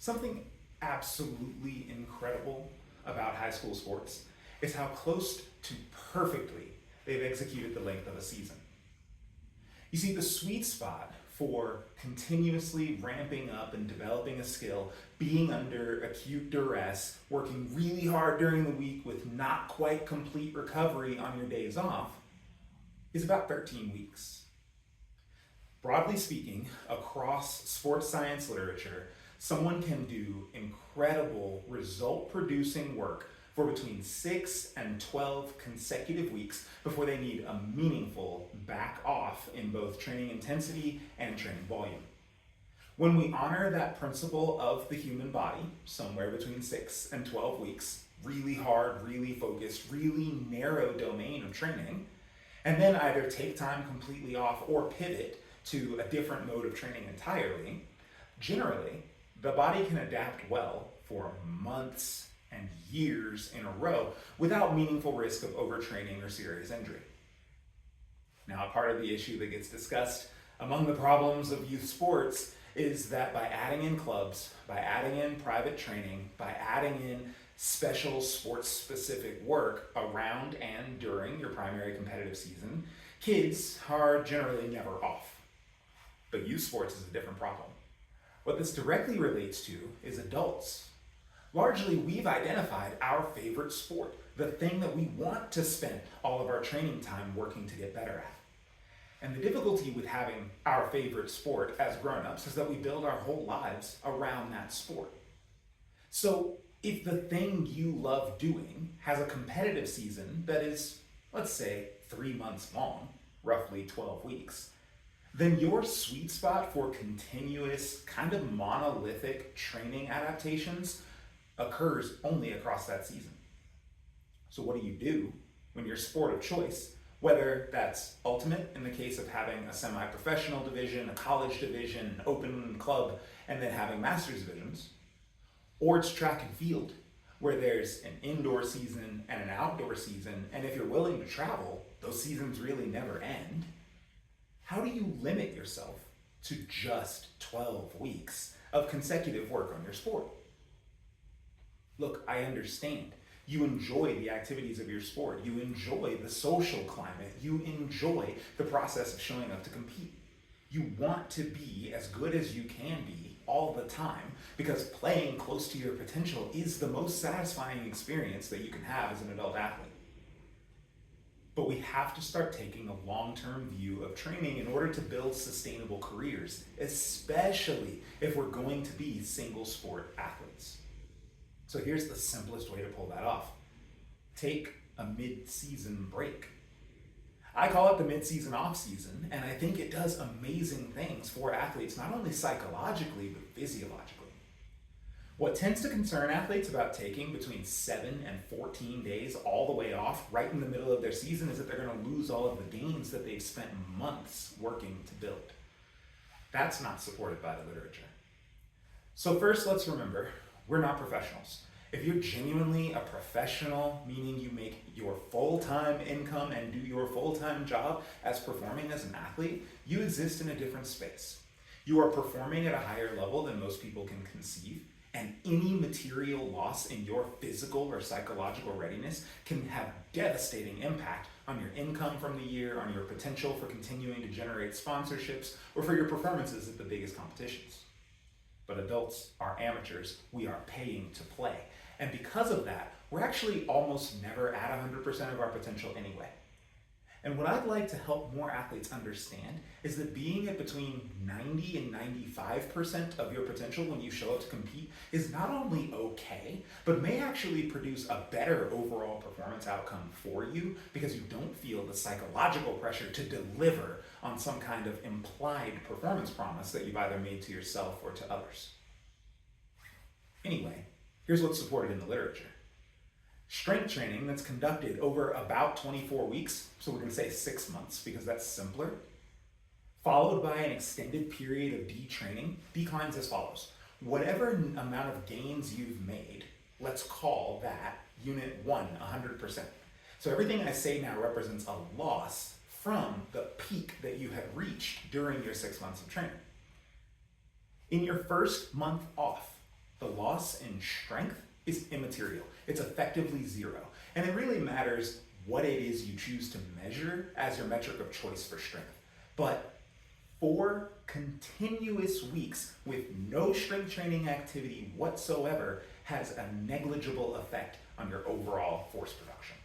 Something absolutely incredible about high school sports is how close to perfectly they've executed the length of a season. You see, the sweet spot for continuously ramping up and developing a skill, being under acute duress, working really hard during the week with not quite complete recovery on your days off, is about 13 weeks. Broadly speaking, across sports science literature, someone can do incredible result-producing work for between 6 and 12 consecutive weeks before they need a meaningful back off in both training intensity and training volume. When we honor that principle of the human body, somewhere between 6 and 12 weeks, really hard, really focused, really narrow domain of training, and then either take time completely off or pivot to a different mode of training entirely, generally, the body can adapt well for months and years in a row without meaningful risk of overtraining or serious injury. Now, a part of the issue that gets discussed among the problems of youth sports is that by adding in clubs, by adding in private training, by adding in special sports-specific work around and during your primary competitive season, kids are generally never off. But youth sports is a different problem. What this directly relates to is adults. Largely, we've identified our favorite sport, the thing that we want to spend all of our training time working to get better at. And the difficulty with having our favorite sport as grown-ups is that we build our whole lives around that sport. So if the thing you love doing has a competitive season that is, let's say, 3 months long, roughly 12 weeks, then your sweet spot for continuous, kind of monolithic training adaptations occurs only across that season. So what do you do when your sport of choice, whether that's ultimate in the case of having a semi-professional division, a college division, an open club, and then having master's divisions, or it's track and field, where there's an indoor season and an outdoor season, and if you're willing to travel, those seasons really never end. How do you limit yourself to just 12 weeks of consecutive work on your sport? Look, I understand. You enjoy the activities of your sport. You enjoy the social climate. You enjoy the process of showing up to compete. You want to be as good as you can be all the time because playing close to your potential is the most satisfying experience that you can have as an adult athlete. But we have to start taking a long-term view of training in order to build sustainable careers, especially if we're going to be single sport athletes. So here's the simplest way to pull that off. Take a mid-season break. I call it the mid-season off-season, and I think it does amazing things for athletes, not only psychologically, but physiologically. What tends to concern athletes about taking between 7 and 14 days all the way off right in the middle of their season is that they're going to lose all of the gains that they've spent months working to build. That's not supported by the literature. So first, let's remember, we're not professionals. If you're genuinely a professional, meaning you make your full-time income and do your full-time job as performing as an athlete, you exist in a different space. You are performing at a higher level than most people can conceive, and any material loss in your physical or psychological readiness can have devastating impact on your income from the year, on your potential for continuing to generate sponsorships, or for your performances at the biggest competitions. But adults are amateurs. We are paying to play. And because of that, we're actually almost never at 100% of our potential anyway. And what I'd like to help more athletes understand is that being at between 90 and 95% of your potential when you show up to compete is not only okay, but may actually produce a better overall performance outcome for you because you don't feel the psychological pressure to deliver on some kind of implied performance promise that you've either made to yourself or to others. Anyway, here's what's supported in the literature. Strength training that's conducted over about 24 weeks, so we're going to say 6 months because that's simpler, followed by an extended period of detraining, declines as follows. Whatever amount of gains you've made, let's call that unit 1, 100%. So everything I say now represents a loss from the peak that you had reached during your 6 months of training. In your first month off, the loss in strength is immaterial. It's effectively zero. And it really matters what it is you choose to measure as your metric of choice for strength. But 4 continuous weeks with no strength training activity whatsoever has a negligible effect on your overall force production.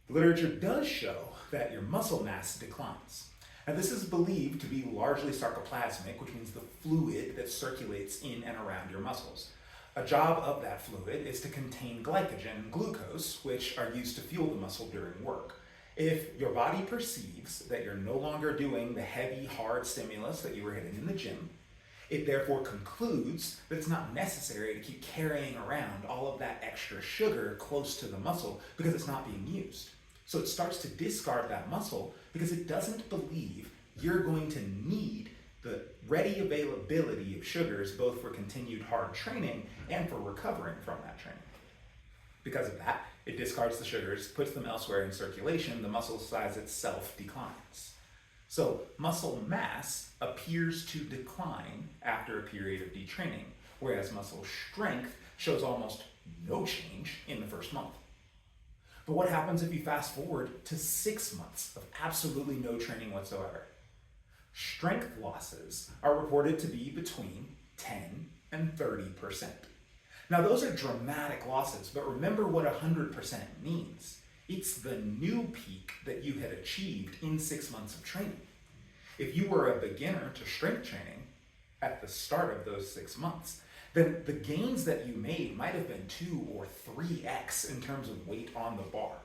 The literature does show that your muscle mass declines. Now, this is believed to be largely sarcoplasmic, which means the fluid that circulates in and around your muscles. A job of that fluid is to contain glycogen and glucose, which are used to fuel the muscle during work. If your body perceives that you're no longer doing the heavy, hard stimulus that you were hitting in the gym, it therefore concludes that it's not necessary to keep carrying around all of that extra sugar close to the muscle because it's not being used. So it starts to discard that muscle because it doesn't believe you're going to need the ready availability of sugars both for continued hard training and for recovering from that training. Because of that, it discards the sugars, puts them elsewhere in circulation, the muscle size itself declines. So muscle mass appears to decline after a period of detraining, whereas muscle strength shows almost no change in the first month. But what happens if you fast forward to 6 months of absolutely no training whatsoever? Strength losses are reported to be between 10 and 30%. Now those are dramatic losses, but remember what 100% means. It's the new peak that you had achieved in 6 months of training. If you were a beginner to strength training at the start of those 6 months, then the gains that you made might have been 2 or 3x in terms of weight on the bar.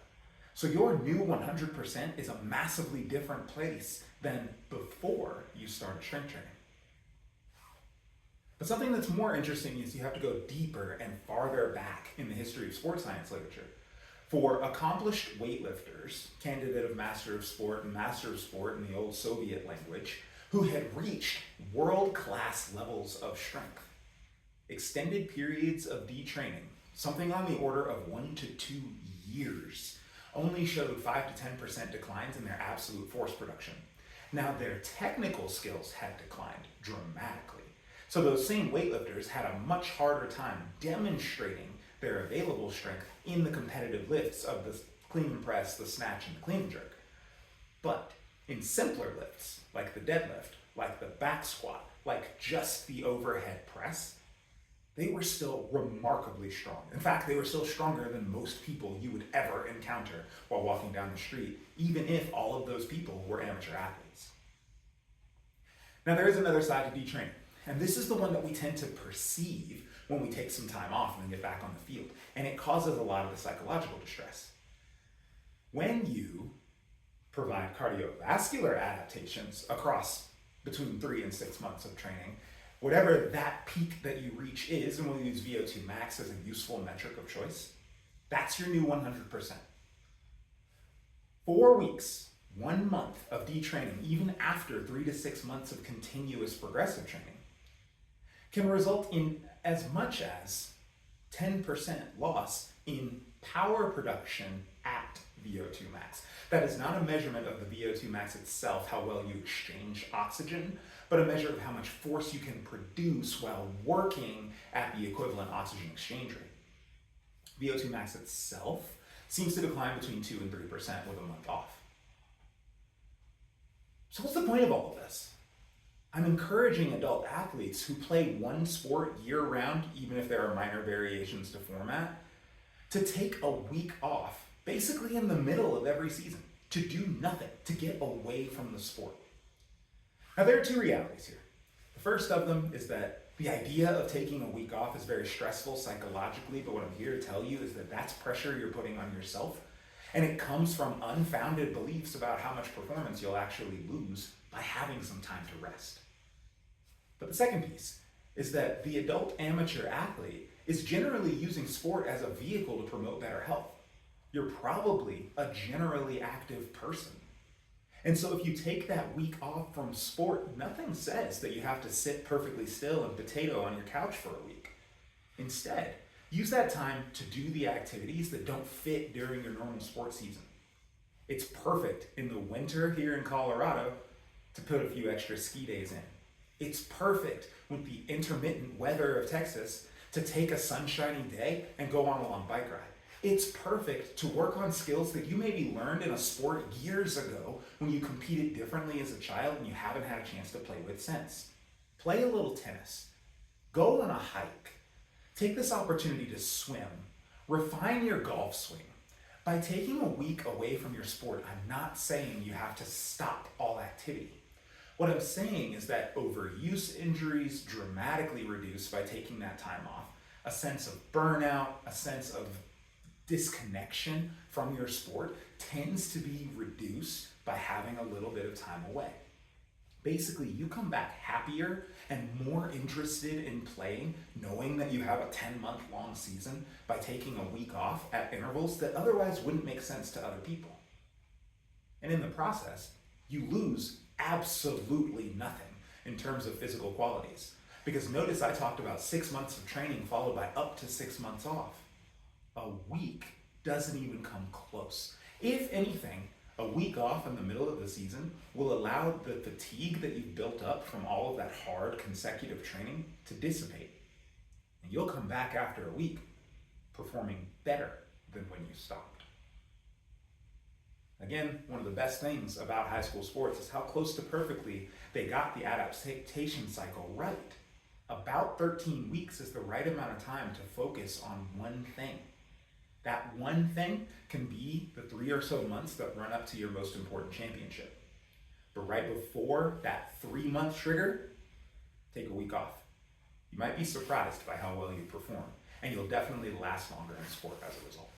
So your new 100% is a massively different place than before you started strength training. But something that's more interesting is you have to go deeper and farther back in the history of sports science literature. For accomplished weightlifters, candidate of Master of Sport and Master of Sport in the old Soviet language, who had reached world-class levels of strength, extended periods of detraining, something on the order of 1 to 2 years, only showed 5 to 10% declines in their absolute force production. Now their technical skills had declined dramatically. So those same weightlifters had a much harder time demonstrating their available strength in the competitive lifts of the clean and press, the snatch, and the clean and jerk. But in simpler lifts, like the deadlift, like the back squat, like just the overhead press, they were still remarkably strong. In fact, they were still stronger than most people you would ever encounter while walking down the street, even if all of those people were amateur athletes. Now there is another side to detraining, and this is the one that we tend to perceive when we take some time off and then get back on the field, and it causes a lot of the psychological distress. When you provide cardiovascular adaptations across between 3 and 6 months of training, whatever that peak that you reach is, and we'll use VO2 max as a useful metric of choice, that's your new 100%. 4 weeks, 1 month of detraining, even after 3 to 6 months of continuous progressive training, can result in as much as 10% loss in power production at VO2 max. That is not a measurement of the VO2 max itself, how well you exchange oxygen, but a measure of how much force you can produce while working at the equivalent oxygen exchange rate. VO2 max itself seems to decline between 2 and 3% with a month off. So what's the point of all of this? I'm encouraging adult athletes who play one sport year-round, even if there are minor variations to format, to take a week off, basically in the middle of every season, to do nothing, to get away from the sport. Now there are 2 realities here. The first of them is that the idea of taking a week off is very stressful psychologically, but what I'm here to tell you is that that's pressure you're putting on yourself, and it comes from unfounded beliefs about how much performance you'll actually lose by having some time to rest. But the second piece is that the adult amateur athlete is generally using sport as a vehicle to promote better health. You're probably a generally active person. And so if you take that week off from sport, nothing says that you have to sit perfectly still and potato on your couch for a week. Instead, use that time to do the activities that don't fit during your normal sports season. It's perfect in the winter here in Colorado to put a few extra ski days in. It's perfect with the intermittent weather of Texas to take a sunshiny day and go on a long bike ride. It's perfect to work on skills that you maybe learned in a sport years ago when you competed differently as a child and you haven't had a chance to play with since. Play a little tennis. Go on a hike. Take this opportunity to swim. Refine your golf swing. By taking a week away from your sport, I'm not saying you have to stop all activity. What I'm saying is that overuse injuries dramatically reduce by taking that time off. A sense of burnout, a sense of disconnection from your sport tends to be reduced by having a little bit of time away. Basically, you come back happier and more interested in playing, knowing that you have a 10-month long season by taking a week off at intervals that otherwise wouldn't make sense to other people. And in the process, you lose absolutely nothing in terms of physical qualities. Because notice I talked about 6 months of training followed by up to 6 months off. A week doesn't even come close. If anything, a week off in the middle of the season will allow the fatigue that you've built up from all of that hard consecutive training to dissipate. And you'll come back after a week performing better than when you stopped. Again, one of the best things about high school sports is how close to perfectly they got the adaptation cycle right. About 13 weeks is the right amount of time to focus on one thing. That one thing can be the 3 or so months that run up to your most important championship. But right before that 3-month trigger, take a week off. You might be surprised by how well you perform, and you'll definitely last longer in sport as a result.